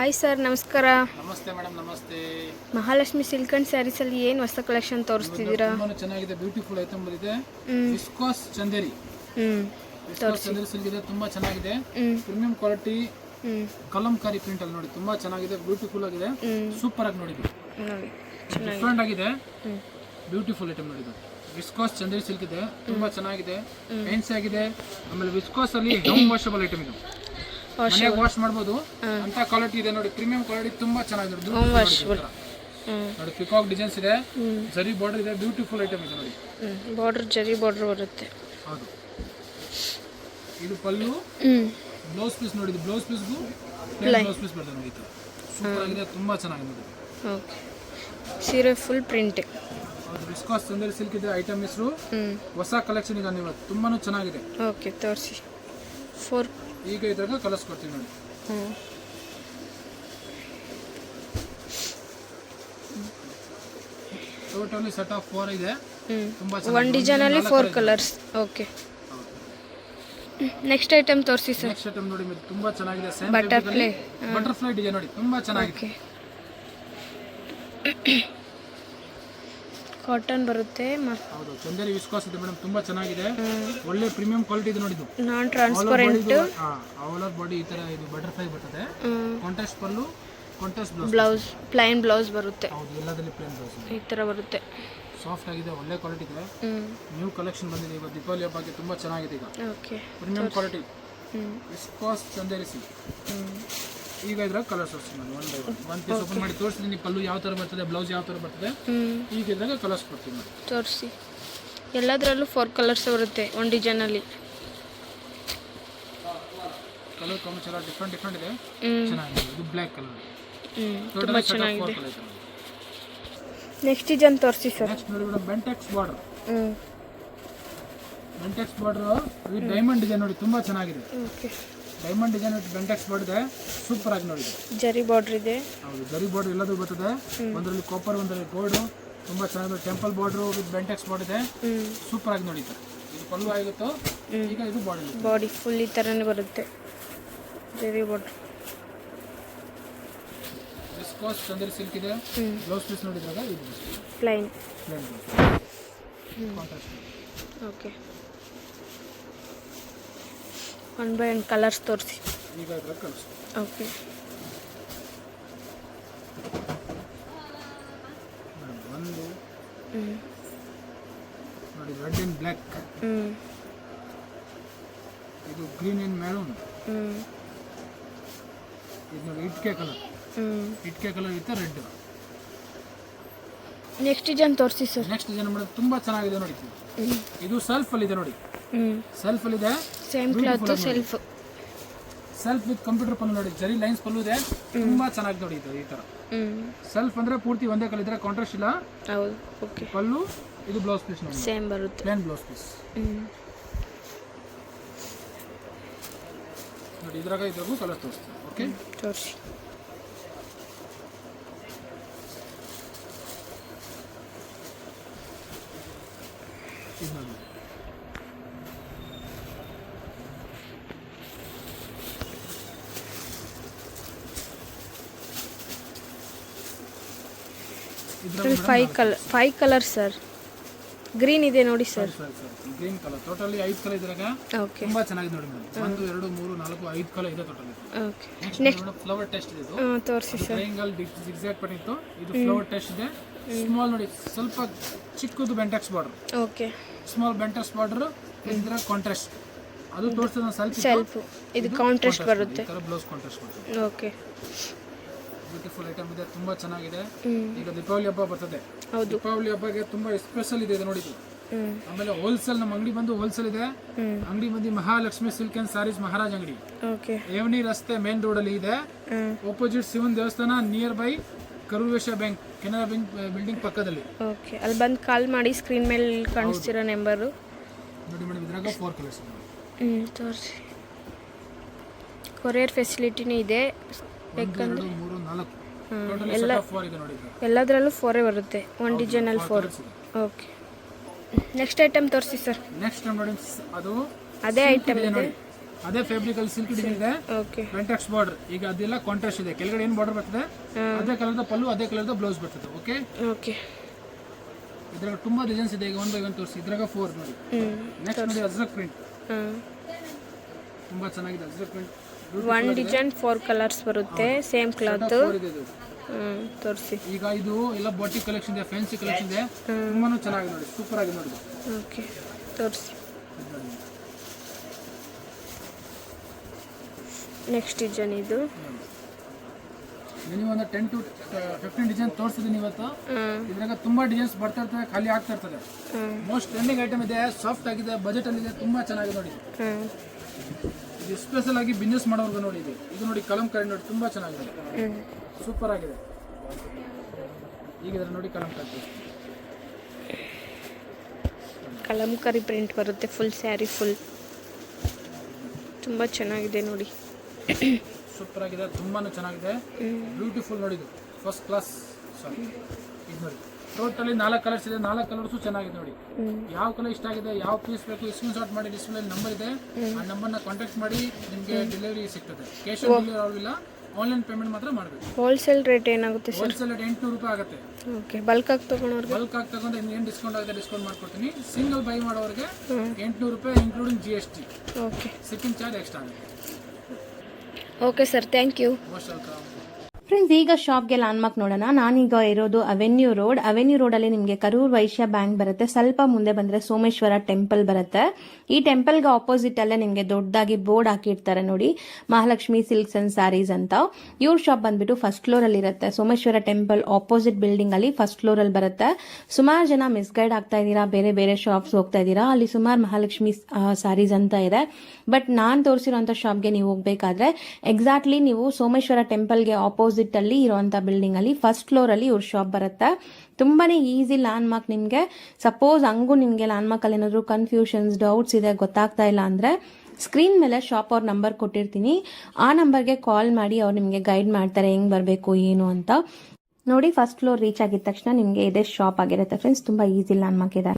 Hi sir, ನಮಸ್ಕಾರ. ನಮಸ್ತೆ madam. ನಮಸ್ತೆ. ಮಹಾಲಕ್ಷ್ಮಿ ಸಿಲ್ಕ್ ಅಂಡ್ ಸ್ಯಾರೀಸ್ ಅಲ್ಲಿ ಏನು ಹೊಸ ಕಲೆಕ್ಷನ್ ತೋರಿಸ್ತಿದ್ದೀರಾ? ತುಂಬಾ ಚೆನ್ನಾಗಿದೆ, ಬ್ಯೂಟಿಫುಲ್ ಐಟಮ್ ಬಂದಿದೆ. Viscose Chanderi, viscose Chanderi silk ಇದೆ, ತುಂಬಾ ಚೆನ್ನಾಗಿದೆ. ಪ್ರೀಮಿಯಂ ಕ್ವಾಲಿಟಿ ಕಲಂಕಾರಿ ಪ್ರಿಂಟ್ ಅಲ್ಲಿ ನೋಡಿ, ತುಂಬಾ ಚೆನ್ನಾಗಿದೆ, ಬ್ಯೂಟಿಫುಲ್ ಆಗಿದೆ, ಸೂಪರ್ ಆಗಿ ನೋಡಿದ್ವಿ, ಡಿಫ್ರೆಂಟ್ ಆಗಿದೆ, ಬ್ಯೂಟಿಫುಲ್ ಐಟಮ್ ನೋಡಿದ್ದು. ವಿಸ್ಕಾಸ್ ಚಂದೇರಿ ಸಿಲ್ಕ್ ಇದೆ, ತುಂಬಾ ಚೆನ್ನಾಗಿದೆ, ಫ್ಯಾನ್ಸಿ ಆಗಿದೆ. ಆಮೇಲೆ ವಿಸ್ಕಾಸ್ ಅಲ್ಲಿ ಹೋಮ್ ವಾಷಬಲ್ ಐಟಮ್ ಇದು, ಮನೆಗೆ ವಾಶ್ ಮಾಡಬಹುದು ಅಂತ ಕ್ವಾಲಿಟಿ ಇದೆ ನೋಡಿ. ಪ್ರೀಮಿಯಂ ಕ್ವಾಲಿಟಿ ತುಂಬಾ ಚೆನ್ನಾಗಿದೆ ನೋಡಿ. ಪಿಕಾಕ್ ಡಿಸೈನ್ಸ್ ಇದೆ, ಜರಿ ಬಾರ್ಡರ್ ಇದೆ, ಬ್ಯೂಟಿಫುಲ್ ಐಟಮ್ ಇದೆ ನೋಡಿ. ಬಾರ್ಡರ್ ಜರಿ ಬಾರ್ಡರ್ ಬರುತ್ತೆ. ಹೌದು, ಇದು ಪಲ್ಲು, ಬ್ಲೌಸ್ ಪೀಸ್ ನೋಡಿ. ಇದು ಬ್ಲೌಸ್ ಪೀಸ್ಗೂ ಬ್ಲೌಸ್ ಪೀಸ್ ಬರ್ತದೆ ನೋಡಿ. ಸೂಪರ್ ಆಗಿದೆ, ತುಂಬಾ ಚೆನ್ನಾಗಿದೆ ನೋಡಿ. ಓಕೆ, ಸೀರೆ ಫುಲ್ ಪ್ರಿಂಟ್. ಹೌದು, ವಿಸ್ಕಾಸ್ ಚಂದೇರಿ ಸಿಲ್ಕ್ ಇದೆ. ಐಟಮ್ ಹೆಸರು ಹೊಸ ಕಲೆಕ್ಷನ್ ಈಗ ನೀವು ತುಂಬಾನು ಚೆನ್ನಾಗಿದೆ. ಓಕೆ, ತೋರಿಸಿ. ಈಗ ಇದ್ರಾಗ ಕಲರ್ಸ್ ಕೊಡ್ತೀವಿ ನೋಡಿ. ಟೋಟಲಿ ಸೆಟ್ ಆಫ್ 4 ಇದೆ. ತುಂಬಾ ಚೆನ್ನಾಗಿದೆ. ಒಂದು ಡಿಸೈನ್ ಅಲ್ಲಿ 4 ಕಲರ್ಸ್. ಓಕೆ, ನೆಕ್ಸ್ಟ್ ಐಟಮ್ ತೋರಿಸಿ ಸರ್. ನೆಕ್ಸ್ಟ್ ಐಟಮ್ ನೋಡಿ, ತುಂಬಾ ಚೆನ್ನಾಗಿದೆ. ಸೇಮ್ ಬಟರ್ಫ್ಲೈ ಡಿಸೈನ್ ನೋಡಿ, ತುಂಬಾ ಚೆನ್ನಾಗಿದೆ. ಕಾಟನ್ ಬರುತ್ತೆ. ಹೌದು, ಚಂದೇರಿ ವಿಸ್ಕಾಸ್ ಇದೆ ಮೇಡಮ್, ತುಂಬಾ ಚೆನ್ನಾಗಿದೆ, ಒಳ್ಳೆ ಪ್ರೀಮಿಯಂ ಕ್ವಾಲಿಟಿ ಇದೆ ನೋಡಿ. ಇದು ನಾನ್ ಟ್ರಾನ್ಸ್ಪರೆಂಟ್ ಆಲ್ ಓವರ್ ಬಾಡಿ ಈ ತರ ಇದು ಬಟರ್ಫ್ಲೈ ಬರ್ತದೆ. ಕಾಂಟ್ರಾಸ್ಟ್ ಪಲ್ಲು, ಕಾಂಟ್ರಾಸ್ಟ್ ಬ್ಲೌಸ್, ಪ್ಲೈನ್ ಬ್ಲೌಸ್ ಬರುತ್ತೆ. ಹೌದು, ಎಲ್ಲದರಲ್ಲಿ ಪ್ಲೇನ್ ಬ್ಲೌಸ್ ಈ ತರ ಬರುತ್ತೆ. ಸಾಫ್ಟ್ ಆಗಿದೆ, ಒಳ್ಳೆ ಕ್ವಾಲಿಟಿ ಇದೆ. ನ್ಯೂ ಕಲೆಕ್ಷನ್ ಬಂದಿದೆ ಈಗ ದೀಪಾವಳಿ ಹಬ್ಬಕ್ಕೆ, ತುಂಬಾ ಚೆನ್ನಾಗಿದೆ. ಈಗ okay, premium quality viscose Chanderi silk. ಈಗ ಇದ್ರಾಗ ಕಲರ್ಸ್ ತೋರಿಸ್ತೀನಿ ನಾನು, ಒನ್ ಪೀಸ್ ಓಪನ್ ಮಾಡಿ ತೋರಿಸ್ತೀನಿ. ಪಲ್ಲು ಯಾವ ಥರ ಬರ್ತದೆ, ಬ್ಲೌಸ್ ಯಾವ ಥರ ಬರ್ತದೆ, ಈಗ ಇದ್ರಾಗ ಕಲರ್ಸ್ ಕೊಡ್ತೀನಿ ನಾನು. ತೋರಿಸಿ. ಎಲ್ಲದರಲ್ಲೂ 4 ಕಲರ್ಸ್ ಬರುತ್ತೆ ಒಂದು ಡಿಸೈನಲ್ಲಿ. ಕಲರ್ ಕಾಂಬಿನೇಷನ್ ಎಲ್ಲ ಡಿಫ್ರೆಂಟ್ ಇದೆ, ಚೆನ್ನಾಗಿದೆ. ಇದು ಬ್ಲ್ಯಾಕ್ ಕಲರ್, ತುಂಬಾ ಚೆನ್ನಾಗಿದೆ. ನೆಕ್ಸ್ಟ್ ಡಿಸೈನ್ ತೋರಿಸಿ ಸರ್. ನೆಕ್ಸ್ಟ್ ನೋಡಿ madam, Bentex border. Bentex border with diamond design ನೋಡಿ, ತುಂಬಾ ಚೆನ್ನಾಗಿದೆ. Okay, diamond design with Bentex border ಇದೆ, ಸೂಪರ್ ಆಗಿ ನೋಡಿ. ಜರಿ ಬಾರ್ಡರ್ ಇದೆ. ಹೌದು, ಜರಿ ಬಾರ್ಡರ್ ಎಲ್ಲದೂ ಬರ್ತದೆ. ಒಂದರಲ್ಲಿ ಕಾಪರ್, ಒಂದರಲ್ಲಿ ಗೋಲ್ಡ್, ತುಂಬಾ ಚೆನ್ನಾಗಿದೆ. Temple border with Bentex border ಇದೆ, ಸೂಪರ್ ಆಗಿ ನೋಡಿ. ಇದು ಪಲ್ಲು ಆಗಿತ್ತು. ಈಗ ಇದು ಬಾಡಿ ಫುಲ್ ಈ ತರನೇ ಬರುತ್ತೆ, zari border. Viscose Chanderi silk ಇದೆ. ಬ್ಲೌಸ್ ಪೀಸ್ ನೋಡಿದ್ರಾಗ ಇದು plain. Contrast. Okay, 1 by 1 colours ತೋರಿಸಿ. ಈಗ ಇದ್ರಾಗ ಕಲರ್ಸ್. ಓಕೆ, ಒಂದು ನೋಡಿ, ರೆಡ್ ಅಂಡ್ ಬ್ಲ್ಯಾಕ್. ಇದು ಗ್ರೀನ್ ಅಂಡ್ ಮೆರೂನ್. ಇದು ನೋಡಿ ಇಟ್ಕೆ ಕಲರ್, ಇಟ್ಕೆ colour with red. Next design ತೋರಿಸಿ ಸರ್. ನೆಕ್ಸ್ಟ್ ಡಿಸೈನ್ ಮೇಡಮ್, ತುಂಬಾ ಚೆನ್ನಾಗಿದೆ ನೋಡಿ. ಇದು ಸೆಲ್ಫ್ ಅಲ್ಲಿ ಇದೆ ನೋಡಿ, ಸೆಲ್ಫ್ ಅಲ್ಲಿ ಇದೆ. Same cloth self with computer pallu ನೋಡಿ, ಜರಿ ಲೈನ್ಸ್ ಪಲ್ಲು ಇದೆ, ತುಂಬಾ ಚೆನ್ನಾಗಿ ನೋಡಿ. ಇದು ಈ ತರ ಸೆಲ್ಫ್ ಅಂದ್ರೆ ಪೂರ್ತಿ ಒಂದೇ ಕಲರ್ ಇದ್ರೆ ಕಾಂಟ್ರಾಸ್ಟ್ ಇಲ್ಲ. ಹೌದು, ಓಕೆ. ಪಲ್ಲು, ಇದು ಬ್ಲೌಸ್ ಪೀಸ್ ನೋಡಿ, ಸೇಮ್ ಬರುತ್ತೆ, ಪ್ಲೇನ್ ಬ್ಲೌಸ್ ಪೀಸ್ ನೋಡಿ. ಇದ್ರಾಗೂ ಕಲರ್ ತೋರಿಸ್ತೀನಿ. ಓಕೆ, ತೋರಿಸಿ. ಇದು ನೋಡಿ, ಇದ್ರಲ್ಲಿ 5 ಕಲರ್ಸ್ ಸರ್. ಗ್ರೀನ್ ಇದೆ ನೋಡಿ sir, green colour. Totally 5 colour ಇದ್ರಾಗ. ಓಕೆ, ತುಂಬಾ ಚೆನ್ನಾಗಿದೆ ನೋಡಿ ಮೇಡಮ್. 1 2 3 4 5 ಕಲರ್ ಇದೆ totally. Okay, next flower test ಇದೆ. ಇದು ತೋರಿಸಿ ಸರ್. ಟ್ರಯಾಂಗಲ್ ಜಿಗ್ಜಾಗ್ ಪ್ಯಾಟರ್ನ್ ಇತ್ತು. ಇದು ಫ್ಲವರ್ ಟೆಸ್ಟ್ ಇದೆ. ಸ್ಮಾಲ್ ನೋಡಿ, ಸ್ವಲ್ಪ ಚಿಕ್ಕದು Bentex border. Okay, small Bentex border. ಇದ್ರ ಕಾಂಟ್ರಾಸ್ಟ್ ಅದು ತೋರಿಸೋದು ಸೆಲ್ಫ್. ಇದು ಕಾಂಟ್ರಾಸ್ಟ್ ಬರುತ್ತೆ, ಈ ತರ ಬ್ಲೌಸ್ ಕಾಂಟ್ರಾಸ್ಟ್ ಬರುತ್ತೆ. ಓಕೆ, ಬ್ಯೂಟಿಫುಲ್ ಐಟಮ್ ಇದೆ, ತುಂಬಾ ಚೆನ್ನಾಗಿದೆ. ಈಗ ದೀಪಾವಳಿ ಹಬ್ಬ ಬರ್ತದೆ. ಹೌದು, ದೀಪಾವಳಿ ಹಬ್ಬಕ್ಕೆ ತುಂಬಾ ಸ್ಪೆಷಲ್ ಇದೆ ನೋಡಿ. ಆಮೇಲೆ ಹೋಲ್ಸೇಲ್, ನಮ್ಮ ಅಂಗಡಿ ಬಂದು ಹೋಲ್ಸೇಲ್ ಇದೆ. ಅಂಗಡಿ ಬಂದು ಮಹಾಲಕ್ಷ್ಮಿ ಸಿಲ್ಕ್ ಅಂಡ್ ಸಾರೀಸ್ ಮಹಾರಾಜ್ ಅಂಗಡಿ, ಏವನಿ ರಸ್ತೆ ಮೇನ್ ರೋಡ್ ಅಲ್ಲಿ ಇದೆ. ಆಪೋಸಿಟ್ ಶಿವನ್ ದೇವಸ್ಥಾನ, near by Karur Vysya bank, Canara bank building ಪಕ್ಕದಲ್ಲಿ. ಓಕೆ, ಅಲ್ಲಿ ಬಂದು ಕಾಲ್ ಮಾಡಿ. ಸ್ಕ್ರೀನ್ ಮೇಲೆ ಕಾಣಿಸ್ತಿರೋ ನಂಬರು ನೋಡಿ ಮೇಡಮ್. ಇದ್ರಾಗ 4 ಕಲರ್ಸ್ ತೋರಿಸಿ. ಕೊರಿಯರ್ ಫೆಸಿಲಿಟಿನೂ ಇದೆ. ಬೇಕಂದ್ರೆ ಎಲ್ಲದರಲ್ಲೂ 4 ಬರುತ್ತೆ, ಒಂದು ಡಿಸೈನಲ್ಲಿ 4. ಓಕೆ, ನೆಕ್ಸ್ಟ್ ಐಟಮ್ ತೋರಿಸಿ ಸರ್. ನೆಕ್ಸ್ಟ್ ನೋಡಿ, ಅದು ಅದೇ ಐಟಮ್ ಇದೆ. ಅದೇ ಫ್ಯಾಬ್ರಿಕ್ ಅಲ್ಲಿ ಸಿಲ್ಕ್ ಡಿಸೈನ್ ಇದೆ, ಓಕೆ ಕಾಂಟ್ರಾಸ್ಟ್ ಬಾರ್ಡರ್. ಈಗ ಅದೆಲ್ಲ ಕಾಂಟ್ರಾಸ್ಟ್ ಇದೆ, ಕೆಳಗಡೆ ಏನು ಬಾರ್ಡರ್ ಬರ್ತದೆ ಅದೇ ಕಲರ್ದ ಪಲ್ಲು, ಅದೇ ಕಲರ್ದ ಬ್ಲೌಸ್ ಬರ್ತದೆ. Okay, okay. ಇದ್ರಾಗ ತುಂಬಾ ಡಿಸೈನ್ಸ್ ಇದೆ. ಈಗ 1 by 1 ತೋರಿಸಿ. ಇದ್ರಾಗ 4 ನೋಡಿ. ನೆಕ್ಸ್ಟ್ ನೋಡಿ ಅಜ್ರಕ್ ಪ್ರಿಂಟ್, ತುಂಬಾ ಚೆನ್ನಾಗಿದೆ ಅಜ್ರಕ್ ಪ್ರಿಂಟ್. 1 ಡಿಸೈನ್ 4 ಕಲರ್ಸ್ ಬರುತ್ತೆ, ಸೇಮ್ ಕ್ಲಾತ್. ತೋರಿಸಿ. ಈಗ ಇದು ಎಲ್ಲ ಬಾಟಿ ಕಲೆಕ್ಷನ್ ಇದೆ, ಫ್ಯಾನ್ಸಿ ಕಲೆಕ್ಷನ್ ಇದೆ, ತುಂಬಾನು ಚೆನ್ನಾಗಿದೆ ನೋಡಿ, ಸೂಪರ್ ಆಗಿದೆ ನೋಡಿ. ಓಕೆ, ತೋರಿಸಿ. ನೆಕ್ಸ್ಟ್ ಡಿಸೈನ್ ಇದು ನೀವು ಒಂದು 10 to 15 ಡಿಸೈನ್ ತೋರಿಸಿದ್ದೀನಿ ಇವತ್ತು. ಇದ್ರಾಗ ತುಂಬಾ ಡಿಸೈನ್ಸ್ ಬರ್ತಾ ಇರ್ತದೆ, ಖಾಲಿ ಆಗ್ತಾ ಇರ್ತದೆ. ಮೋಸ್ಟ್ ಟ್ರೆಂಡಿಂಗ್ ಐಟಮ್ ಇದೆ, ಸಾಫ್ಟ್ ಆಗಿದೆ, ಬಜೆಟ್ ಅಲ್ಲಿ ಇದೆ, ತುಂಬಾ ಚೆನ್ನಾಗಿದೆ ನೋಡಿ. ಇದು ಸ್ಪೆಷಲ್ ಆಗಿ ಬಿಸ್ನೆಸ್ ಮಾಡೋರ್ಗು ನೋಡಿ. ಇದು ನೋಡಿ ಕಲಂಕಾರಿ ನೋಡಿ, ತುಂಬಾ ಚೆನ್ನಾಗಿದೆ, ಸೂಪರ್ ಆಗಿದೆ. ಈಗ ನೋಡಿ ಕಲಂಕಾರಿ ಪ್ರಿಂಟ್ ಬರುತ್ತೆ, ಫುಲ್ ಸ್ಯಾರಿ ಫುಲ್, ತುಂಬಾ ಚೆನ್ನಾಗಿದೆ ನೋಡಿ. ಸೂಪರ್ ಆಗಿದೆ, ತುಂಬಾನು ಚೆನ್ನಾಗಿದೆ, ಬ್ಯೂಟಿಫುಲ್ ನೋಡಿ. ಇದು ಫಸ್ಟ್ ಕ್ಲಾಸ್. ಸಾರಿ, ಇದು ನೋಡಿ ಟೋಟಲಿ 4 ಕಲರ್ಸ್ ಇದೆ, 4 ಕಲರ್ಸು ಚೆನ್ನಾಗಿದೆ ನೋಡಿ. ಯಾವ ಕಲರ್ ಇಷ್ಟ ಆಗಿದೆ, ಯಾವ ಪೀಸ್ ಬೇಕು ಸ್ಕ್ರೀನ್ ಶಾಟ್ ಮಾಡಿ, ಡಿಸ್ಪ್ಲೇ ನಂಬರ್ ಇದೆ, ಆ ನಂಬರ್ನ ಕಾಂಟ್ಯಾಕ್ಟ್ ಮಾಡಿ, ನಿಮಗೆ ಡೆಲಿವರಿ ಸಿಗ್ತದೆ. ಕ್ಯಾಶ್ ಆನ್ ಡೆಲಿವರಿ ಇಲ್ಲ, ಆನ್ಲೈನ್ ಪೇಮೆಂಟ್ ಮಾತ್ರ ಮಾಡಬೇಕು. ಹೋಲ್ಸೇಲ್ ರೇಟ್ ಏನಾಗುತ್ತೆ ಸರ್? ಹೋಲ್ಸೇಲ್ ರೇಟ್ 800 ರೂಪಾಯಿ ಆಗುತ್ತೆ. ಓಕೆ, ಬಲ್ಕ್ ಆಗಿ ತಗೊಂಡವ್ರಿಗೆ? ಬಲ್ಕ್ ಆಗಿ ತಗೊಂಡ್ರೆ ಏನು ಡಿಸ್ಕೌಂಟ್ ಆಗುತ್ತೆ, ಡಿಸ್ಕೌಂಟ್ ಮಾಡ್ಕೊಡ್ತೀನಿ. ಸಿಂಗಲ್ ಬೈ ಮಾಡೋರಿಗೆ 800 ರೂಪಾಯಿ including GST. Okay, shipping charge extra ಆಗುತ್ತೆ. Okay sir, thank you. Most welcome. Friends, ಈಗ ಶಾಪ್ಗೆ ಲ್ಯಾಂಡ್ಮಾರ್ಕ್ ನೋಡೋಣ. ನಾನೀಗ ಇರೋದು ಅವೆನ್ಯೂ ರೋಡಲ್ಲಿ ನಿಮಗೆ ಕರೂರ್ ವೈಶ್ಯ ಬ್ಯಾಂಕ್ ಬರುತ್ತೆ. ಸ್ವಲ್ಪ ಮುಂದೆ ಬಂದ್ರೆ ಸೋಮೇಶ್ವರ ಟೆಂಪಲ್ ಬರುತ್ತೆ. ಈ ಟೆಂಪಲ್ಗೆ ಆಪೋಸಿಟ್ ಅಲ್ಲೇ ನಿಮಗೆ ದೊಡ್ಡದಾಗಿ ಬೋರ್ಡ್ ಹಾಕಿರ್ತಾರೆ ನೋಡಿ, ಮಹಾಲಕ್ಷ್ಮಿ ಸಿಲ್ಕ್ಸ್ ಅಂಡ್ ಸ್ಯಾರೀಸ್ ಅಂತ. ಇವ್ರ ಶಾಪ್ ಬಂದ್ಬಿಟ್ಟು ಫಸ್ಟ್ ಫ್ಲೋರ್ ಅಲ್ಲಿ ಇರುತ್ತೆ. ಸೋಮೇಶ್ವರ ಟೆಂಪಲ್ ಆಪೋಸಿಟ್ ಬಿಲ್ಡಿಂಗ್ ಅಲ್ಲಿ ಫಸ್ಟ್ ಫ್ಲೋರ್ ಅಲ್ಲಿ ಬರುತ್ತೆ. ಸುಮಾರು ಜನ ಮಿಸ್ಗೈಡ್ ಆಗ್ತಾ ಇದ್ದೀರಾ, ಬೇರೆ ಬೇರೆ ಶಾಪ್ಸ್ ಹೋಗ್ತಾ ಇದ್ದೀರಾ. ಅಲ್ಲಿ ಸುಮಾರು ಮಹಾಲಕ್ಷ್ಮಿ ಸ್ಯಾರೀಸ್ ಅಂತ ಇದೆ. ಬಟ್ ನಾನ್ ತೋರಿಸಿರುವಂತ ಶಾಪ್ಗೆ ನೀವು ಹೋಗ್ಬೇಕಾದ್ರೆ ಎಕ್ಸಾಕ್ಟ್ಲಿ ನೀವು ಸೋಮೇಶ್ವರ ಟೆಂಪಲ್ಗೆ ಆಪೋಸಿಟ್ ಅಲ್ಲಿ ಇರುವಂತ ಬಿಲ್ಡಿಂಗ್ ಅಲ್ಲಿ ಫಸ್ಟ್ ಫ್ಲೋರ್ ಅಲ್ಲಿ ಇವ್ರ ಶಾಪ್ ಬರುತ್ತೆ. ತುಂಬಾನೇ ಈಸಿ ಲ್ಯಾಂಡ್ ಮಾರ್ಕ್. ನಿಮ್ಗೆ ಸಪೋಸ್ ಹಂಗೂ ನಿಮ್ಗೆ ಲ್ಯಾಂಡ್ ಮಾರ್ಕ್ ಅಲ್ಲಿ ಏನಾದ್ರು ಕನ್ಫ್ಯೂಷನ್ಸ್, ಡೌಟ್ಸ್ ಇದೆ, ಗೊತ್ತಾಗ್ತಾ ಇಲ್ಲ ಅಂದ್ರೆ ಸ್ಕ್ರೀನ್ ಮೇಲೆ ಶಾಪ್ ಅವ್ರ ನಂಬರ್ ಕೊಟ್ಟಿರ್ತೀನಿ, ಆ ನಂಬರ್ಗೆ ಕಾಲ್ ಮಾಡಿ ಅವ್ರು ನಿಮ್ಗೆ ಗೈಡ್ ಮಾಡ್ತಾರೆ ಹೆಂಗ್ ಬರಬೇಕು ಏನು ಅಂತ. ನೋಡಿ, ಫಸ್ಟ್ ಫ್ಲೋರ್ ರೀಚ್ ಆಗಿದ ತಕ್ಷಣ ನಿಮ್ಗೆ ಇದೇ ಶಾಪ್ ಆಗಿರುತ್ತೆ ಫ್ರೆಂಡ್ಸ್. ತುಂಬಾ ಈಸಿ ಲ್ಯಾಂಡ್ ಮಾರ್ಕ್ ಇದೆ.